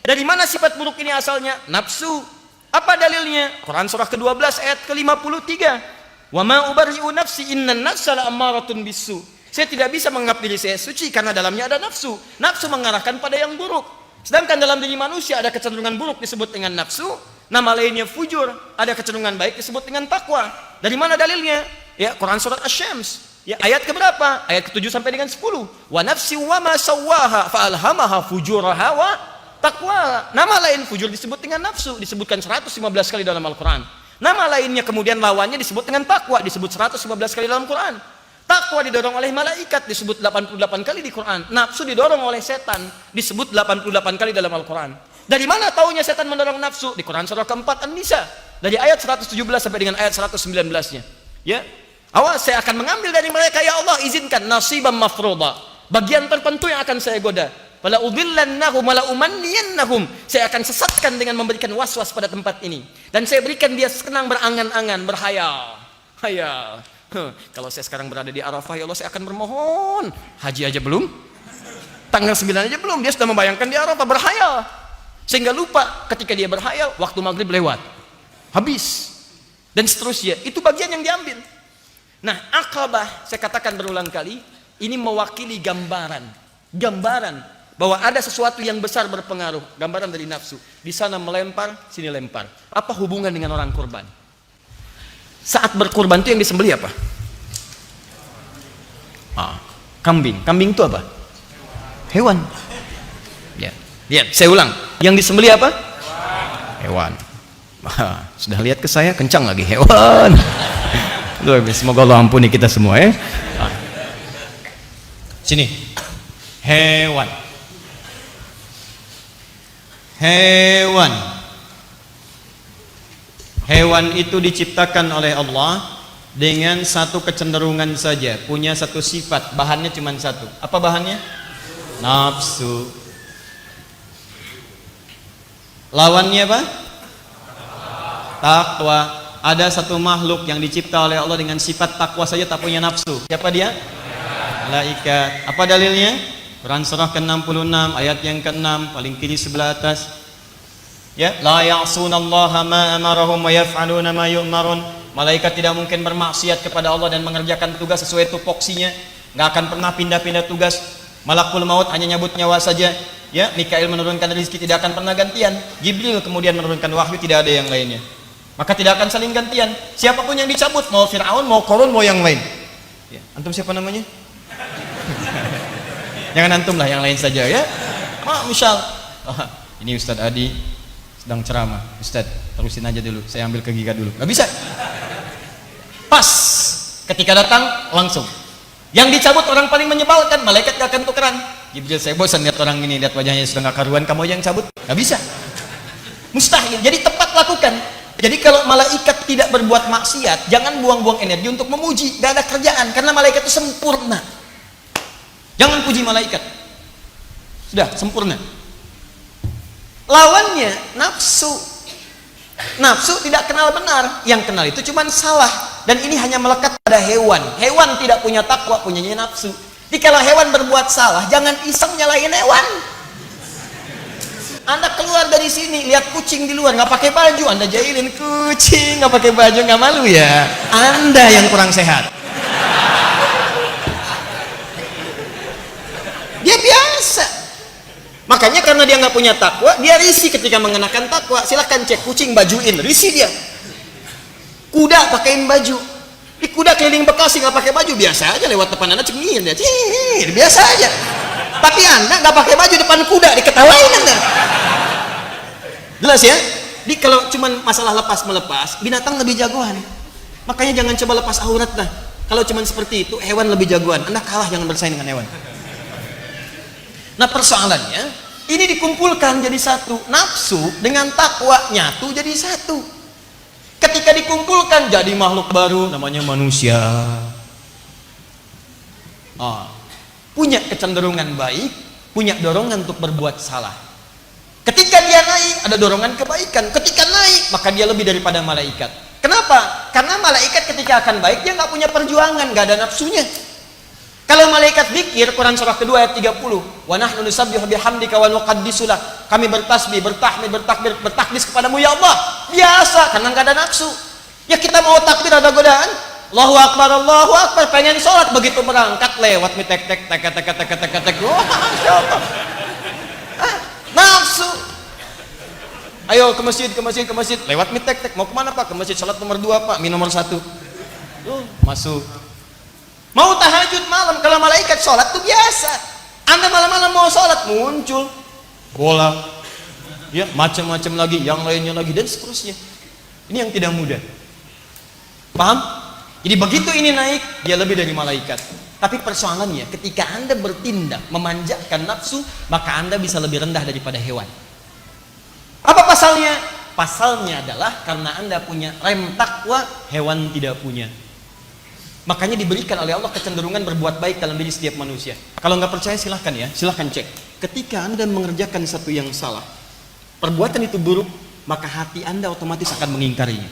Dari mana sifat buruk ini asalnya? Nafsu. Apa dalilnya? Quran surah ke-12 ayat ke-53. Wa ma ubarri'u nafsi innan nafsa la'ammaratun bisu. Saya tidak bisa menganggap diri saya suci karena dalamnya ada nafsu. Nafsu mengarahkan pada yang buruk. Sedangkan dalam diri manusia ada kecenderungan buruk disebut dengan nafsu, nama lainnya fujur. Ada kecenderungan baik disebut dengan takwa. Dari mana dalilnya? Ya, Quran surat Asy-Syams. Ya, ayat keberapa? Ayat ke-7 sampai dengan 10. Wa nafsi wa ma sawwaha fa alhamaha fujuraha wa taqwa. Nama lain fujur disebut dengan nafsu, disebutkan 115 kali dalam Al-Quran. Nama lainnya kemudian lawannya disebut dengan takwa, disebut 115 kali dalam Quran. Takwa didorong oleh malaikat, disebut 88 kali di Quran. Nafsu didorong oleh setan, disebut 88 kali dalam Al-Quran. Dari mana taunya setan mendorong nafsu? Di Quran surah keempat An-Nisa, dari ayat 117 sampai dengan ayat 119-nya. Ya, awas, saya akan mengambil dari mereka, ya Allah izinkan nasiban mafruḍa, bagian tertentu yang akan saya goda. Wala udhillannahum wala umanniyannahum, saya akan sesatkan dengan memberikan was-was pada tempat ini, dan saya berikan dia senang berangan-angan, berhayal. Hayal. Kalau saya sekarang berada di Arafah, ya Allah saya akan bermohon. Haji aja belum, tanggal 9 aja belum, dia sudah membayangkan di Arafah, berhayal. Sehingga lupa ketika dia berhayal, waktu maghrib lewat, habis, dan seterusnya. Itu bagian yang diambil. Nah, Aqabah, saya katakan berulang kali, ini mewakili gambaran bahwa ada sesuatu yang besar berpengaruh. Gambaran dari nafsu. Di sana melempar, sini lempar. Apa hubungan dengan orang kurban? Saat berkurban itu yang disembelih apa? Kambing. Kambing itu apa? Hewan. Ya. Lihat, saya ulang. Yang disembelih apa? Hewan. Sudah lihat ke saya, kencang lagi, hewan. Semoga Allah ampuni kita semua ya. Sini. Hewan. Hewan itu diciptakan oleh Allah dengan satu kecenderungan saja, punya satu sifat, bahannya cuma satu. Apa bahannya? Nafsu. Lawannya apa? Takwa. Ada satu makhluk yang dicipta oleh Allah dengan sifat takwa saja tak punya nafsu. Siapa dia? Malaikat. Apa dalilnya? Quran surah ke-66 ayat yang ke-6 paling kiri sebelah atas. Ya, la ya'sunallaha ma amarahum wa yaf'aluna ma yu'marun. Malaikat tidak mungkin bermaksiat kepada Allah dan mengerjakan tugas sesuai tupoksinya. Enggak akan pernah pindah-pindah tugas. Malakul maut hanya nyabut nyawa saja. Ya, Mikail menurunkan rezeki, tidak akan pernah gantian. Jibril kemudian menurunkan wahyu, tidak ada yang lainnya. Maka tidak akan saling gantian. Siapapun yang dicabut, mau Fir'aun, mau Qarun, mau yang lain. Ya, antum siapa namanya? Jangan antum lah, yang lain saja ya. Misal, ini Ustadz Adi sedang ceramah. Ustadz, terusin aja dulu, saya ambil ke Giga dulu. Gak bisa. Pas ketika datang langsung. Yang dicabut orang paling menyebalkan, malaikat gak akan tukeran. Jibril, saya bosan lihat orang ini, lihat wajahnya sudah gak karuan, kamu aja yang cabut. Gak bisa. Mustahil. Jadi tepat lakukan. Jadi kalau malaikat tidak berbuat maksiat, jangan buang-buang energi untuk memuji. Gak ada kerjaan, karena malaikat itu sempurna. Jangan puji malaikat. Sudah sempurna. Lawannya nafsu. Nafsu tidak kenal benar. Yang kenal itu cuma salah. Dan ini hanya melekat pada hewan. Hewan tidak punya takwa, punyanya nafsu. Jadi kalau hewan berbuat salah, jangan iseng nyalahin hewan. Anda keluar dari sini, lihat kucing di luar nggak pakai baju, Anda jahilin kucing nggak pakai baju, nggak malu ya? Anda yang kurang sehat. Dia biasa. Makanya karena dia nggak punya takwa, dia risih ketika mengenakan takwa. Silahkan cek kucing bajuin, risih dia. Kuda pakaiin baju. Di kuda keliling Bekasi nggak pakai baju, biasa aja, lewat depan Anda cengir dia, biasa aja. Tapi Anda nggak pakai baju depan kuda, diketawain Anda. Jelas ya? Jadi kalau cuma masalah lepas melepas, binatang lebih jagoan. Makanya jangan coba lepas aurat lah. Kalau cuma seperti itu, hewan lebih jagoan. Anda kalah, jangan bersaing dengan hewan. Nah persoalannya, ini dikumpulkan jadi satu. Nafsu dengan takwa nyatu jadi satu. Ketika dikumpulkan jadi makhluk baru, namanya manusia. Punya kecenderungan baik, punya dorongan untuk berbuat salah. Ketika dia naik, ada dorongan kebaikan. Ketika naik, maka dia lebih daripada malaikat. Kenapa? Karena malaikat ketika akan baik, dia nggak punya perjuangan, nggak ada nafsunya. Kalau malaikat zikir, Quran surah kedua ayat 30, wa nahnu nusabbihu bihamdika wa nuqaddisu lak. Kami bertasbih, bertahmid, bertakbir, bertakdis kepadamu ya Allah. Biasa, karena enggak ada nafsu. Ya kita mau takbir ada godaan. Allahu akbar, pengen sholat, begitu berangkat lewat mi tek tek tek tek tek tek tek tek. Wah, Masya Allah. Nafsu. Ayo ke masjid, lewat mi tek tek. Mau kemana Pak? Ke masjid, sholat nomor 2 Pak, mi nomor 1. Masuk. Mau tahajud malam, kalau malaikat sholat tuh biasa. Anda malam-malam mau sholat, muncul bola, ya macam-macam lagi, yang lainnya lagi, dan seterusnya. Ini yang tidak mudah. Paham? Jadi begitu ini naik, dia lebih dari malaikat. Tapi persoalannya, ketika Anda bertindak memanjakan nafsu, maka Anda bisa lebih rendah daripada hewan. Apa pasalnya? Pasalnya adalah karena Anda punya rem takwa, hewan tidak punya. Makanya diberikan oleh Allah kecenderungan berbuat baik dalam diri setiap manusia. Kalau nggak percaya silahkan ya, silahkan cek. Ketika Anda mengerjakan satu yang salah, perbuatan itu buruk, maka hati Anda otomatis akan mengingkarinya.